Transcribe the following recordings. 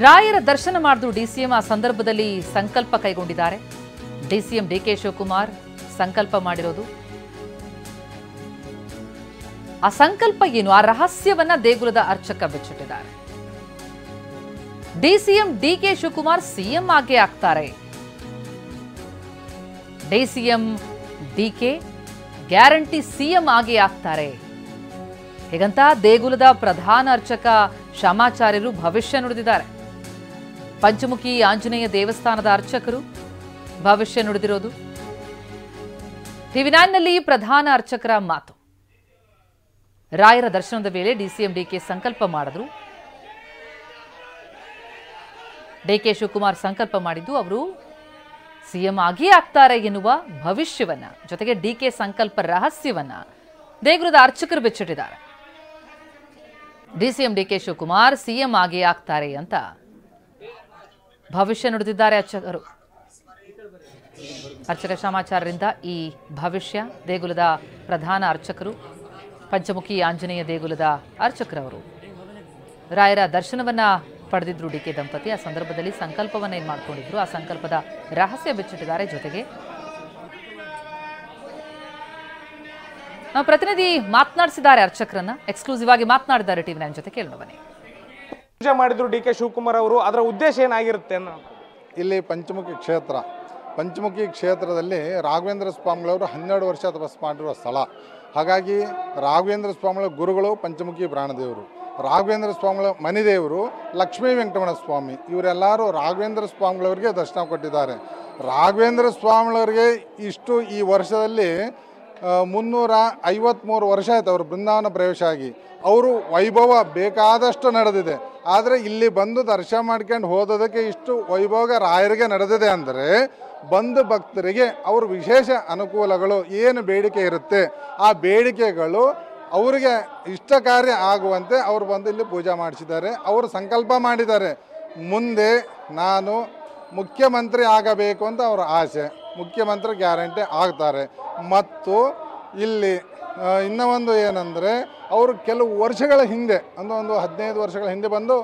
ರಾಯರ ದರ್ಶನ ಮಾಡಿದ್ರು ಡಿಸಿಎಂ ಆ ಸಂದರ್ಭದಲ್ಲಿ ಸಂಕಲ್ಪ ಕೈಗೊಂಡಿದ್ದಾರೆ. ಡಿಸಿಎಂ ಡಿಕೆ ಶಿವಕುಮಾರ್ ಸಂಕಲ್ಪ ಮಾಡಿರೋದು. ಆ ಸಂಕಲ್ಪ ಏನು, ಆ ರಹಸ್ಯವನ್ನ ದೇಗುಲದ ಅರ್ಚಕ ಬಿಚ್ಚಿಟ್ಟಿದ್ದಾರೆ. ಡಿಸಿಎಂ ಡಿಕೆ ಶಿವಕುಮಾರ್ ಸಿಎಂ ಆಗೇ ಆಗ್ತಾರೆ. ಡಿಸಿಎಂ ಡಿಕೆ ಗ್ಯಾರಂಟಿ ಸಿಎಂ ಆಗೇ ಆಗ್ತಾರೆ. ಹೀಗಂತ ದೇಗುಲದ ಪ್ರಧಾನ ಅರ್ಚಕ ಶಾಮಾಚಾರ್ಯರು ಭವಿಷ್ಯ ನುಡಿದಿದ್ದಾರೆ. ಪಂಚಮುಖಿ ಆಂಜನೇಯ ದೇವಸ್ಥಾನದ ಅರ್ಚಕರು ಭವಿಷ್ಯ ನುಡಿದಿರೋದು. ಟಿವಿ9ನಲ್ಲಿ ಪ್ರಧಾನ ಅರ್ಚಕರ ಮಾತು. ರಾಯರ ದರ್ಶನದ ವೇಳೆ ಡಿಸಿಎಂ ಡಿಕೆ ಸಂಕಲ್ಪ ಮಾಡಿದ್ರು. ಡಿಕೆ ಶಿವಕುಮಾರ್ ಸಂಕಲ್ಪ ಮಾಡಿದ್ದು ಅವರು ಸಿಎಂ ಆಗೇ ಆಗ್ತಾರೆ ಎನ್ನುವ ಭವಿಷ್ಯವನ್ನ, ಜೊತೆಗೆ ಡಿಕೆ ಸಂಕಲ್ಪ ರಹಸ್ಯವನ್ನ ದೇಗುಲದ ಅರ್ಚಕರು ಬಿಚ್ಚಿಟ್ಟಿದ್ದಾರೆ. ಡಿಸಿಎಂ ಡಿಕೆ ಶಿವಕುಮಾರ್ ಸಿಎಂ ಆಗೇ ಆಗ್ತಾರೆ ಅಂತ ಭವಿಷ್ಯ ನುಡಿದಿದ್ದಾರೆ ಅರ್ಚಕರು. ಅರ್ಚಕ ಶಾಮಾಚಾರ್ಯರಿಂದ ಈ ಭವಿಷ್ಯ ದೇಗುಲದ ಪ್ರಧಾನ ಅರ್ಚಕರು, ಪಂಚಮುಖಿ ಆಂಜನೇಯ ದೇಗುಲದ ಅರ್ಚಕರವರು ರಾಯರ ದರ್ಶನವನ್ನ ಪಡೆದಿದ್ರು ಡಿಕೆ ದಂಪತಿ. ಆ ಸಂದರ್ಭದಲ್ಲಿ ಸಂಕಲ್ಪವನ್ನ ಏನ್ ಮಾಡ್ಕೊಂಡಿದ್ರು, ಆ ಸಂಕಲ್ಪದ ರಹಸ್ಯ ಬಿಚ್ಚಿಟ್ಟಿದ್ದಾರೆ. ಜೊತೆಗೆ ಪ್ರತಿನಿಧಿ ಮಾತನಾಡಿಸಿದ್ದಾರೆ ಅರ್ಚಕರನ್ನ, ಎಕ್ಸ್ಕ್ಲೂಸಿವ್ ಆಗಿ ಮಾತನಾಡಿದ್ದಾರೆ ಟಿವಿ9 ಜೊತೆ. ಕೇಳೋಣ ಬನ್ನಿ. ಪೂಜೆ ಮಾಡಿದ್ರು ಡಿಕೆ ಶಿವಕುಮಾರ್ ಅವರು, ಅದರ ಉದ್ದೇಶ ಏನಾಗಿರುತ್ತೆ ಅನ್ನೋ ಇಲ್ಲಿ ಪಂಚಮುಖಿ ಕ್ಷೇತ್ರದಲ್ಲಿ ರಾಘವೇಂದ್ರ ಸ್ವಾಮಿಗಳವರು 12 ವರ್ಷ ತಪಸ್ ಮಾಡಿರುವ ಸ್ಥಳ. ಹಾಗಾಗಿ ರಾಘವೇಂದ್ರ ಸ್ವಾಮಿಗಳ ಗುರುಗಳು ಪಂಚಮುಖಿ ಪ್ರಾಣದೇವರು, ರಾಘವೇಂದ್ರ ಸ್ವಾಮಿಗಳ ಮನೆದೇವರು ಲಕ್ಷ್ಮೀ ವೆಂಕಟರಮಣ ಸ್ವಾಮಿ. ಇವರೆಲ್ಲರೂ ರಾಘವೇಂದ್ರ ಸ್ವಾಮಿಗಳವರಿಗೆ ದರ್ಶನ ಕೊಟ್ಟಿದ್ದಾರೆ. ರಾಘವೇಂದ್ರ ಸ್ವಾಮಿಗಳವರಿಗೆ ಇಷ್ಟು ಈ ವರ್ಷದಲ್ಲಿ 353 ವರ್ಷ ಆಯ್ತು ಅವರು ಬೃಂದಾವನ ಪ್ರವೇಶ ಆಗಿ. ಅವರು ವೈಭವ ಬೇಕಾದಷ್ಟು ನಡೆದಿದೆ. ಆದರೆ ಇಲ್ಲಿ ಬಂದು ದರ್ಶನ ಮಾಡ್ಕೊಂಡು ಹೋದದಕ್ಕೆ ಇಷ್ಟು ವೈಭವ ರಾಯರಿಗೆ ನಡೆದಿದೆ ಅಂದರೆ ಬಂದು ಭಕ್ತರಿಗೆ ಅವರು ವಿಶೇಷ ಅನುಕೂಲಗಳು ಏನು ಬೇಡಿಕೆ ಇರುತ್ತೆ ಆ ಬೇಡಿಕೆಗಳು ಅವರಿಗೆ ಇಷ್ಟ ಕಾರ್ಯ ಆಗುವಂತೆ ಅವರು ಬಂದು ಇಲ್ಲಿ ಪೂಜೆ ಮಾಡಿಸಿದ್ದಾರೆ. ಅವರು ಸಂಕಲ್ಪ ಮಾಡಿದ್ದಾರೆ, ಮುಂದೆ ನಾನು ಮುಖ್ಯಮಂತ್ರಿ ಆಗಬೇಕು ಅಂತ ಅವರ ಆಸೆ. ಮುಖ್ಯಮಂತ್ರಿ ಗ್ಯಾರಂಟಿ ಆಗ್ತಾರೆ. ಮತ್ತು ಇಲ್ಲಿ ಇನ್ನೂ ಒಂದು ಏನಂದರೆ ಅವರು ಕೆಲವು ವರ್ಷಗಳ ಹಿಂದೆ ಒಂದು 15 ವರ್ಷಗಳ ಹಿಂದೆ ಬಂದು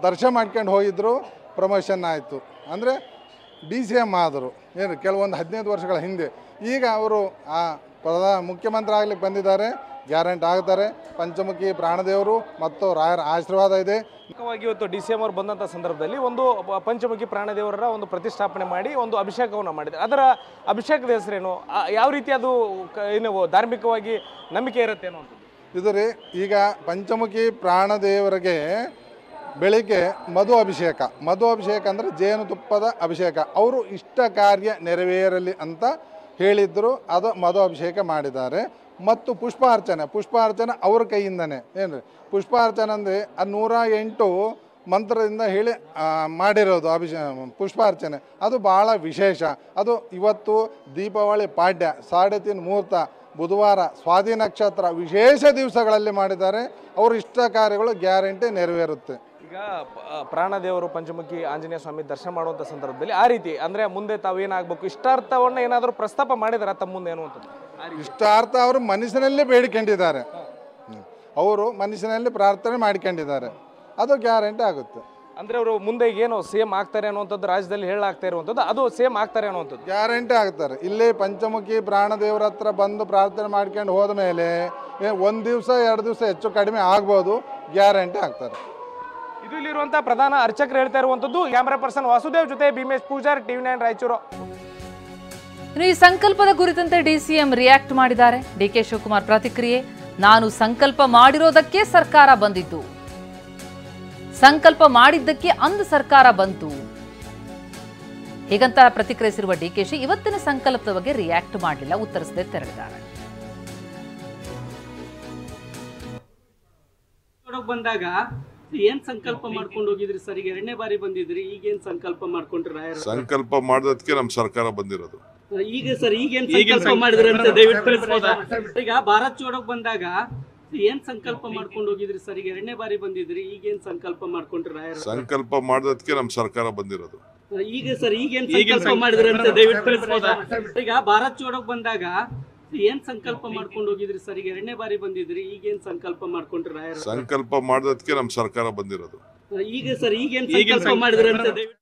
ದರ್ಶನ ಮಾಡ್ಕೊಂಡು ಹೋಗಿದ್ರು, ಪ್ರಮೋಷನ್ ಆಯಿತು, ಅಂದರೆ DCM ಆದರು. ಏನು ಕೆಲವೊಂದು 15 ವರ್ಷಗಳ ಹಿಂದೆ. ಈಗ ಅವರು ಮುಖ್ಯಮಂತ್ರಿ ಆಗ್ಲಿಕ್ಕೆ ಬಂದಿದ್ದಾರೆ, ಗ್ಯಾರಂಟಿ ಆಗ್ತಾರೆ. ಪಂಚಮುಖಿ ಪ್ರಾಣದೇವರು ಮತ್ತು ರಾಯರ ಆಶೀರ್ವಾದ ಇದೆ. ಮುಖ್ಯವಾಗಿ ಇವತ್ತು DCM ಅವರು ಬಂದಂಥ ಸಂದರ್ಭದಲ್ಲಿ ಒಂದು ಪಂಚಮುಖಿ ಪ್ರಾಣದೇವರ ಒಂದು ಪ್ರತಿಷ್ಠಾಪನೆ ಮಾಡಿ ಒಂದು ಅಭಿಷೇಕವನ್ನು ಮಾಡಿದ್ದಾರೆ. ಅದರ ಅಭಿಷೇಕದ ಹೆಸರೇನು, ಯಾವ ರೀತಿ ಅದು ಏನು ಧಾರ್ಮಿಕವಾಗಿ ನಂಬಿಕೆ ಇರುತ್ತೆ ಅನ್ನೋ ಇದು ರೀ. ಈಗ ಪಂಚಮುಖಿ ಪ್ರಾಣದೇವರಿಗೆ ಬೆಳಿಗ್ಗೆ ಮಧು ಅಭಿಷೇಕ ಅಂದರೆ ಜೇನುತುಪ್ಪದ ಅಭಿಷೇಕ. ಅವರು ಇಷ್ಟ ಕಾರ್ಯ ನೆರವೇರಲಿ ಅಂತ ಹೇಳಿದ್ರು, ಅದು ಮಧು ಅಭಿಷೇಕ ಮಾಡಿದ್ದಾರೆ. ಮತ್ತು ಪುಷ್ಪಾರ್ಚನೆ ಅವ್ರ ಕೈಯಿಂದನೇ. ಏನು ರೀ ಪುಷ್ಪಾರ್ಚನೆ ಅಂದರೆ 108 ಮಂತ್ರದಿಂದ ಹೇಳಿ ಮಾಡಿರೋದು ಪುಷ್ಪಾರ್ಚನೆ. ಅದು ಭಾಳ ವಿಶೇಷ. ಅದು ಇವತ್ತು ದೀಪಾವಳಿ ಪಾಡ್ಯ, 3:30 ಮುಹೂರ್ತ, ಬುಧವಾರ, ಸ್ವಾತಿ ನಕ್ಷತ್ರ, ವಿಶೇಷ ದಿವಸಗಳಲ್ಲಿ ಮಾಡಿದ್ದಾರೆ. ಅವ್ರ ಇಷ್ಟ ಕಾರ್ಯಗಳು ಗ್ಯಾರಂಟಿ ನೆರವೇರುತ್ತೆ. ಈಗ ಪ್ರಾಣದೇವರು ಪಂಚಮುಖಿ ಆಂಜನೇಯ ಸ್ವಾಮಿ ದರ್ಶನ ಮಾಡುವಂಥ ಸಂದರ್ಭದಲ್ಲಿ ಆ ರೀತಿ ಅಂದರೆ ಮುಂದೆ ತಾವು ಏನಾಗಬೇಕು ಇಷ್ಟಾರ್ಥವನ್ನು ಏನಾದರೂ ಪ್ರಸ್ತಾಪ ಮಾಡಿದಾರೆ ತಮ್ಮ ಮುಂದೆ ಅನ್ನುವಂಥದ್ದು? ಇಷ್ಟಾರ್ಥ ಅವರು ಮನಸ್ಸಿನಲ್ಲೇ ಬೇಡಿಕೊಂಡಿದ್ದಾರೆ, ಅವರು ಮನಸ್ಸಿನಲ್ಲಿ ಪ್ರಾರ್ಥನೆ ಮಾಡಿಕೊಂಡಿದ್ದಾರೆ, ಅದು ಗ್ಯಾರಂಟಿ ಆಗುತ್ತೆ. ಅಂದರೆ ಅವರು ಮುಂದೆ ಏನು CM ಆಗ್ತಾರೆ ಅನ್ನುವಂಥದ್ದು ರಾಜ್ಯದಲ್ಲಿ ಹೇಳಾಗ್ತಾ ಇರುವಂಥದ್ದು, ಅದು CM ಆಗ್ತಾರೆ ಅನ್ನುವಂಥದ್ದು ಗ್ಯಾರಂಟಿ ಆಗ್ತಾರೆ. ಇಲ್ಲೇ ಪಂಚಮುಖಿ ಪ್ರಾಣದೇವರ ಹತ್ರ ಬಂದು ಪ್ರಾರ್ಥನೆ ಮಾಡ್ಕೊಂಡು ಹೋದ ಮೇಲೆ 1 ದಿವಸ 2 ದಿವಸ ಹೆಚ್ಚು ಕಡಿಮೆ ಆಗ್ಬೋದು, ಗ್ಯಾರಂಟಿ ಆಗ್ತಾರೆ. ಇದು ಇಲ್ಲಿರುವಂಥ ಪ್ರಧಾನ ಅರ್ಚಕರು ಹೇಳ್ತಾ ಇರುವಂಥದ್ದು. ಕ್ಯಾಮರಾ ಪರ್ಸನ್ ವಾಸುದೇವ್ ಜೊತೆ ಭೀಮೇಶ್ ಪೂಜಾರ್, ಟಿವಿ9 ರಾಯಚೂರು. ಈ ಸಂಕಲ್ಪದ ಕುರಿತಂತೆ DCM ರಿಯಾಕ್ಟ್ ಮಾಡಿದ್ದಾರೆ. ಡಿಕೆ ಶಿವಕುಮಾರ್ ಪ್ರತಿಕ್ರಿಯೆ, ನಾನು ಸಂಕಲ್ಪ ಮಾಡಿರೋದಕ್ಕೆ ಸರ್ಕಾರ ಬಂದಿದ್ದು, ಸಂಕಲ್ಪ ಮಾಡಿದ್ದಕ್ಕೆ ಅಂದು ಸರ್ಕಾರ ಬಂತು, ಹೀಗಂತ ಪ್ರತಿಕ್ರಿಯಿಸಿರುವ ಡಿಕೆಶಿ ಇವತ್ತಿನ ಸಂಕಲ್ಪದ ಬಗ್ಗೆ ರಿಯಾಕ್ಟ್ ಮಾಡಲಿಲ್ಲ, ಉತ್ತರಿಸದೆ ತೆರಳಿದ್ದಾರೆ. ಬಂದಾಗ ಏನ್ ಸಂಕಲ್ಪ ಮಾಡ್ಕೊಂಡು ಹೋಗಿದ್ರಿ ಸರ್? ಈಗ 2ನೇ ಬಾರಿ ಬಂದಿದ್ರಿ, ಈಗೇನ್ ಸಂಕಲ್ಪ ಮಾಡ್ಕೊಂಡ್ರಿ ರಾಯರು? ಸಂಕಲ್ಪ ಮಾಡೋದಕ್ಕೆ ನಮ್ಮ ಸರ್ಕಾರ ಬಂದಿರೋದು. ಈಗ ಸರ್ ಈಗೇನ್ ಸಂಕಲ್ಪ ಮಾಡಿದ್ರಿ ಅಂತ ದಯವಿಟ್ಟು ತಿಳಿಸ್ಬೋದಾ? ಈಗ ಭಾರತ್ ಜೋಡೋಕ್ ಬಂದಾಗ ಏನ್ ಸಂಕಲ್ಪ ಮಾಡ್ಕೊಂಡು ಹೋಗಿದ್ರಿ ಸರ್? ಈಗ 2ನೇ ಬಾರಿ ಬಂದಿದ್ರಿ, ಈಗೇನ್ ಸಂಕಲ್ಪ ಮಾಡ್ಕೊಂಡ್ರಿ ರಾಯರು? ಸಂಕಲ್ಪ ಮಾಡೋದಕ್ಕೆ ನಮ್ಮ ಸರ್ಕಾರ ಬಂದಿರೋದು. ಈಗ ಸರ್ ಈಗೇನ್ ಸಂಕಲ್ಪ ಮಾಡಿದ್ರಿ ಅಂತ ದಯವಿಟ್ಟು ತಿಳಿಸ್ಬೋದಾ? ಈಗ ಭಾರತ್ ಜೋಡೋಕ್ ಬಂದಾಗ ಏನ್ ಸಂಕಲ್ಪ ಮಾಡ್ಕೊಂಡು ಹೋಗಿದ್ರಿ ಸರ್? ಈಗ 2ನೇ ಬಾರಿ ಬಂದಿದ್ರಿ, ಈಗೇನ್ ಸಂಕಲ್ಪ ಮಾಡ್ಕೊಂಡ್ರಿ ರಾಯರು? ಸಂಕಲ್ಪ ಮಾಡೋದಕ್ಕೆ ನಮ್ಮ ಸರ್ಕಾರ ಬಂದಿರೋದು. ಈಗ ಸರ್ ಈಗೇನ್ ಸಂಕಲ್ಪ ಮಾಡಿದ್ರೆ ಅಂತ ದಯವಿಟ್ಟು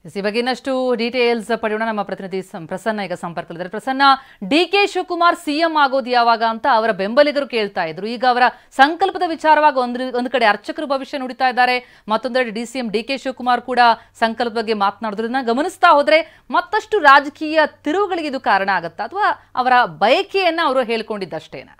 ಈ ಬಗ್ಗೆ ಇನ್ನಷ್ಟು ಡೀಟೇಲ್ಸ್ ಪಡೆಯೋಣ. ನಮ್ಮ ಪ್ರತಿನಿಧಿ ಪ್ರಸನ್ನ ಈಗ ಸಂಪರ್ಕದಲ್ಲಿದ್ದಾರೆ. ಪ್ರಸನ್ನ, DK ಶಿವಕುಮಾರ್ ಸಿಎಂ ಆಗೋದು ಯಾವಾಗ ಅಂತ ಅವರ ಬೆಂಬಲಿಗರು ಕೇಳ್ತಾ ಇದ್ರು. ಈಗ ಅವರ ಸಂಕಲ್ಪದ ವಿಚಾರವಾಗಿ ಒಂದು ಕಡೆ ಅರ್ಚಕರು ಭವಿಷ್ಯ ನುಡಿತಾ ಇದ್ದಾರೆ, ಮತ್ತೊಂದೆಡೆ DCM DK ಶಿವಕುಮಾರ್ ಕೂಡ ಸಂಕಲ್ಪದ ಬಗ್ಗೆ ಮಾತನಾಡೋದ್ರನ್ನ ಗಮನಿಸ್ತಾ ಹೋದ್ರೆ ಮತ್ತಷ್ಟು ರಾಜಕೀಯ ತಿರುವುಗಳಿಗೆ ಇದು ಕಾರಣ ಆಗತ್ತಾ, ಅಥವಾ ಅವರ ಬಯಕೆಯನ್ನ ಅವರು ಹೇಳ್ಕೊಂಡಿದ್ದಷ್ಟೇನಾ?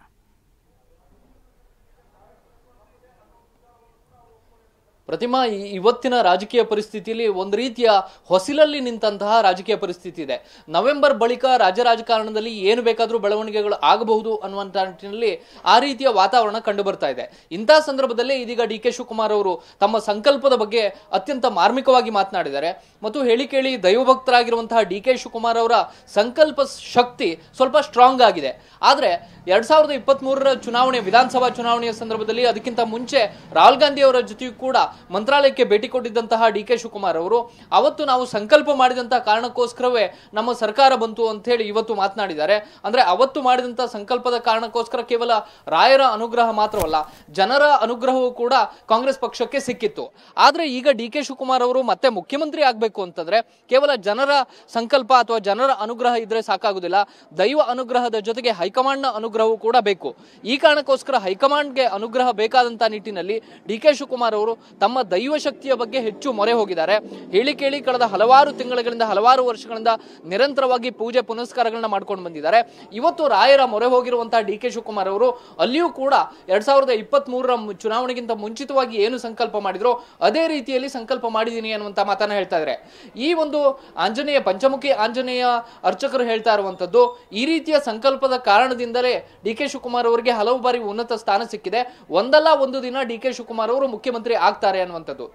ಪ್ರತಿಮಾ, ಇವತ್ತಿನ ರಾಜಕೀಯ ಪರಿಸ್ಥಿತಿಯಲ್ಲಿ ಒಂದು ರೀತಿಯ ಹೊಸಿಲಲ್ಲಿ ನಿಂತಹ ರಾಜಕೀಯ ಪರಿಸ್ಥಿತಿ ಇದೆ. ನವೆಂಬರ್ ಬಳಿಕ ರಾಜ್ಯ ರಾಜಕಾರಣದಲ್ಲಿ ಏನು ಬೇಕಾದರೂ ಬೆಳವಣಿಗೆಗಳು ಆಗಬಹುದು ಅನ್ನುವಂಥ ನಿಟ್ಟಿನಲ್ಲಿ ಆ ರೀತಿಯ ವಾತಾವರಣ ಕಂಡು ಬರ್ತಾ ಇದೆ. ಇಂತಹ ಸಂದರ್ಭದಲ್ಲಿ ಇದೀಗ DK ಶಿವಕುಮಾರ್ ಅವರು ತಮ್ಮ ಸಂಕಲ್ಪದ ಬಗ್ಗೆ ಅತ್ಯಂತ ಮಾರ್ಮಿಕವಾಗಿ ಮಾತನಾಡಿದ್ದಾರೆ. ಮತ್ತು ಹೇಳಿ ಕೇಳಿ ದೈವಭಕ್ತರಾಗಿರುವಂತಹ DK ಶಿವಕುಮಾರ್ ಅವರ ಸಂಕಲ್ಪ ಶಕ್ತಿ ಸ್ವಲ್ಪ ಸ್ಟ್ರಾಂಗ್ ಆಗಿದೆ. ಆದರೆ 2023 ಚುನಾವಣೆ, ವಿಧಾನಸಭಾ ಚುನಾವಣೆಯ ಸಂದರ್ಭದಲ್ಲಿ ಅದಕ್ಕಿಂತ ಮುಂಚೆ ರಾಹುಲ್ ಗಾಂಧಿ ಅವರ ಜೊತೆಯೂ ಕೂಡ ಮಂತ್ರಾಲಯಕ್ಕೆ ಭೇಟಿ ಕೊಟ್ಟಿದ್ದಂತಹ DK ಶಿವಕುಮಾರ್ ಅವರು ಅವತ್ತು ನಾವು ಸಂಕಲ್ಪ ಮಾಡಿದಂತಹ ಕಾರಣಕ್ಕೋಸ್ಕರವೇ ನಮ್ಮ ಸರ್ಕಾರ ಬಂತು ಅಂತ ಹೇಳಿ ಇವತ್ತು ಮಾತನಾಡಿದ್ದಾರೆ. ಅಂದ್ರೆ ಅವತ್ತು ಮಾಡಿದಂತಹ ಸಂಕಲ್ಪದ ಕಾರಣಕ್ಕೋಸ್ಕರ ಕೇವಲ ರಾಯರ ಅನುಗ್ರಹ ಮಾತ್ರವಲ್ಲ, ಜನರ ಅನುಗ್ರಹವೂ ಕೂಡ ಕಾಂಗ್ರೆಸ್ ಪಕ್ಷಕ್ಕೆ ಸಿಕ್ಕಿತ್ತು. ಆದ್ರೆ ಈಗ DK ಶಿವಕುಮಾರ್ ಅವರು ಮತ್ತೆ ಮುಖ್ಯಮಂತ್ರಿ ಆಗ್ಬೇಕು ಅಂತಂದ್ರೆ ಕೇವಲ ಜನರ ಸಂಕಲ್ಪ ಅಥವಾ ಜನರ ಅನುಗ್ರಹ ಇದ್ರೆ ಸಾಕಾಗುದಿಲ್ಲ, ದೈವ ಅನುಗ್ರಹದ ಜೊತೆಗೆ ಹೈಕಮಾಂಡ್ನ ಅನುಗ್ರಹವೂ ಕೂಡ ಬೇಕು. ಈ ಕಾರಣಕ್ಕೋಸ್ಕರ ಹೈಕಮಾಂಡ್ಗೆ ಅನುಗ್ರಹ ಬೇಕಾದಂತಹ ನಿಟ್ಟಿನಲ್ಲಿ DK ಶಿವಕುಮಾರ್ ಅವರು ತಮ್ಮ ದೈವ ಶಕ್ತಿಯ ಬಗ್ಗೆ ಹೆಚ್ಚು ಮೊರೆ ಹೋಗಿದ್ದಾರೆ. ಹೇಳಿ ಕೇಳಿ ಕಳೆದ ಹಲವಾರು ತಿಂಗಳುಗಳಿಂದ, ಹಲವಾರು ವರ್ಷಗಳಿಂದ ನಿರಂತರವಾಗಿ ಪೂಜೆ ಪುನಸ್ಕಾರಗಳನ್ನ ಮಾಡ್ಕೊಂಡು ಬಂದಿದ್ದಾರೆ. ಇವತ್ತು ರಾಯರ ಮೊರೆ ಹೋಗಿರುವಂತಹ DK ಶಿವಕುಮಾರ್ ಅವರು ಅಲ್ಲಿಯೂ ಕೂಡ 2023 ಚುನಾವಣೆಗಿಂತ ಮುಂಚಿತವಾಗಿ ಏನು ಸಂಕಲ್ಪ ಮಾಡಿದ್ರು ಅದೇ ರೀತಿಯಲ್ಲಿ ಸಂಕಲ್ಪ ಮಾಡಿದೀನಿ ಅನ್ನುವಂತ ಮಾತನ್ನ ಹೇಳ್ತಾ ಇದ್ದಾರೆ. ಈ ಒಂದು ಆಂಜನೇಯ, ಪಂಚಮುಖಿ ಆಂಜನೇಯ ಅರ್ಚಕರು ಹೇಳ್ತಾ ಇರುವಂತದ್ದು, ಈ ರೀತಿಯ ಸಂಕಲ್ಪದ ಕಾರಣದಿಂದಲೇ DK ಶಿವಕುಮಾರ್ ಅವರಿಗೆ ಹಲವು ಬಾರಿ ಉನ್ನತ ಸ್ಥಾನ ಸಿಕ್ಕಿದೆ. ಒಂದಲ್ಲ ಒಂದು ದಿನ DK ಶಿವಕುಮಾರ್ ಅವರು ಮುಖ್ಯಮಂತ್ರಿ ಆಗ್ತಾರೆ ಅನ್ನುವಂಥದ್ದು.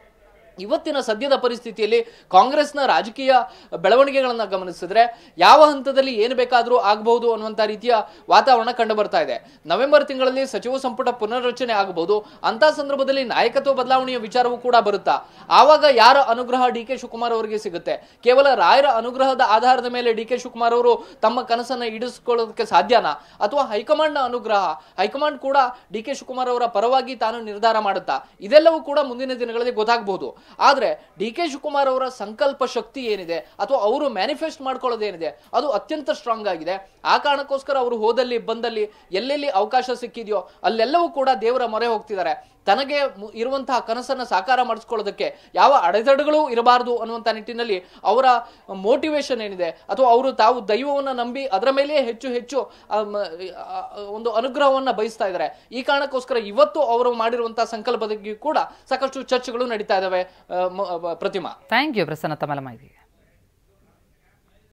ಇವತ್ತಿನ ಸದ್ಯದ ಪರಿಸ್ಥಿತಿಯಲ್ಲಿ ಕಾಂಗ್ರೆಸ್ನ ರಾಜಕೀಯ ಬೆಳವಣಿಗೆಗಳನ್ನ ಗಮನಿಸಿದ್ರೆ ಯಾವ ಹಂತದಲ್ಲಿ ಏನು ಬೇಕಾದರೂ ಆಗಬಹುದು ಅನ್ನುವಂಥ ರೀತಿಯ ವಾತಾವರಣ ಕಂಡು ಬರ್ತಾ ಇದೆ. ನವೆಂಬರ್ ತಿಂಗಳಲ್ಲಿ ಸಚಿವ ಸಂಪುಟ ಪುನರ್ರಚನೆ ಆಗಬಹುದು. ಅಂತ ಸಂದರ್ಭದಲ್ಲಿ ನಾಯಕತ್ವ ಬದಲಾವಣೆಯ ವಿಚಾರವೂ ಕೂಡ ಬರುತ್ತಾ, ಆವಾಗ ಯಾರ ಅನುಗ್ರಹ DK ಶಿವಕುಮಾರ್ ಅವರಿಗೆ ಸಿಗುತ್ತೆ? ಕೇವಲ ರಾಯರ ಅನುಗ್ರಹದ ಆಧಾರದ ಮೇಲೆ DK ಶಿವಕುಮಾರ್ ಅವರು ತಮ್ಮ ಕನಸನ್ನ ಈಡೇರಿಸಿಕೊಳ್ಳೋದಕ್ಕೆ ಸಾಧ್ಯನಾ, ಅಥವಾ ಹೈಕಮಾಂಡ್ನ ಅನುಗ್ರಹ, ಹೈಕಮಾಂಡ್ ಕೂಡ DK ಶಿವಕುಮಾರ್ ಅವರ ಪರವಾಗಿ ತಾನು ನಿರ್ಧಾರ ಮಾಡುತ್ತಾ, ಇದೆಲ್ಲವೂ ಕೂಡ ಮುಂದಿನ ದಿನಗಳಲ್ಲಿ ಗೊತ್ತಾಗಬಹುದು. ಆದ್ರೆ DK ಶಿವಕುಮಾರ್ ಅವರ ಸಂಕಲ್ಪ ಶಕ್ತಿ ಏನಿದೆ ಅಥವಾ ಅವರು ಮ್ಯಾನಿಫೆಸ್ಟ್ ಮಾಡ್ಕೊಳ್ಳೋದೇನಿದೆ ಅದು ಅತ್ಯಂತ ಸ್ಟ್ರಾಂಗ್ ಆಗಿದೆ. ಆ ಕಾರಣಕ್ಕೋಸ್ಕರ ಅವರು ಹೋದಲ್ಲಿ ಬಂದಲ್ಲಿ ಎಲ್ಲೆಲ್ಲಿ ಅವಕಾಶ ಸಿಕ್ಕಿದೆಯೋ ಅಲ್ಲೆಲ್ಲವೂ ಕೂಡ ದೇವರ ಮೊರೆ ಹೋಗ್ತಿದ್ದಾರೆ. ತನಗೆ ಇರುವಂತಹ ಕನಸನ್ನ ಸಾಕಾರ ಮಾಡಿಸ್ಕೊಳ್ಳೋದಕ್ಕೆ ಯಾವ ಅಡೆತಡೆಗಳು ಇರಬಾರದು ಅನ್ನುವಂಥ ನಿಟ್ಟಿನಲ್ಲಿ ಅವರ ಮೋಟಿವೇಶನ್ ಏನಿದೆ, ಅಥವಾ ಅವರು ತಾವು ದೈವವನ್ನು ನಂಬಿ ಅದರ ಮೇಲೆ ಹೆಚ್ಚು ಹೆಚ್ಚು ಒಂದು ಅನುಗ್ರಹವನ್ನ ಬಯಸ್ತಾ ಇದ್ದಾರೆ. ಈ ಕಾರಣಕ್ಕೋಸ್ಕರ ಇವತ್ತು ಅವರು ಮಾಡಿರುವಂತಹ ಸಂಕಲ್ಪದ ಕೂಡ ಸಾಕಷ್ಟು ಚರ್ಚೆಗಳು ನಡೀತಾ ಇದಾವೆ. ಪ್ರತಿಮಾ, ಥ್ಯಾಂಕ್ ಯು ಪ್ರಸನ್ನ, ತಮ್ಮ ಮಾಹಿತಿಗೆ.